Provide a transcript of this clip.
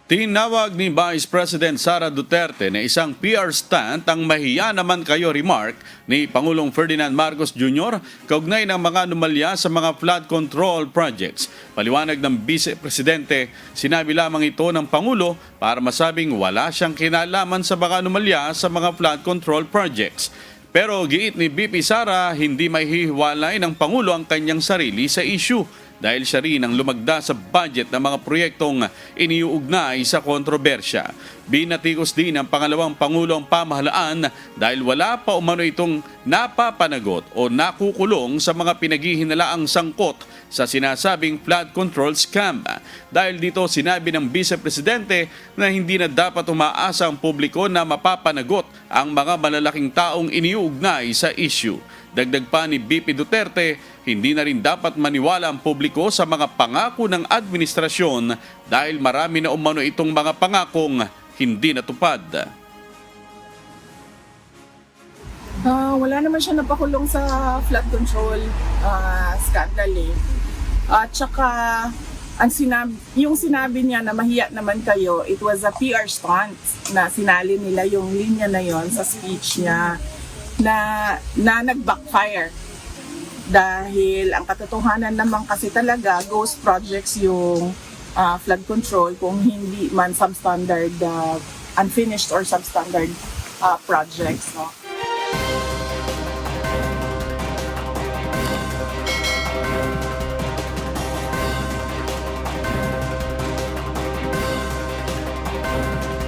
Tinawag ni Vice President Sara Duterte na isang PR stunt ang mahiya naman kayo remark ni Pangulong Ferdinand Marcos Jr. kaugnay ng mga anomalya sa mga flood control projects. Paliwanag ng Vice Presidente, sinabi lamang ito ng Pangulo para masabing wala siyang kinalaman sa mga anomalya sa mga flood control projects. Pero giit ni BP Sara, hindi may hiwalay ng Pangulo ang kanyang sarili sa issue dahil siya rin ang lumagda sa budget ng mga proyektong iniuugnay sa kontrobersya. Binatikos din ng pangalawang Pangulo ang pamahalaan dahil wala pa umano itong napapanagot o nakukulong sa mga pinaghihinalaang sangkot sa sinasabing flood control scam. Dahil dito sinabi ng Vice Presidente na hindi na dapat umaasa ang publiko na mapapanagot ang mga malalaking taong iniuugnay sa issue. Dagdag pa ni BP Duterte, hindi na rin dapat maniwala ang publiko sa mga pangako ng administrasyon dahil marami na umano itong mga pangakong hindi natupad. Wala naman siya napakulong sa flood control scandal eh. At saka, yung sinabi niya na mahiya naman kayo, it was a PR stunt na sinali nila yung linya na yon sa speech niya na nag-backfire. Dahil ang katotohanan naman kasi talaga, ghost projects yung flood control kung hindi man substandard, unfinished or substandard projects. No?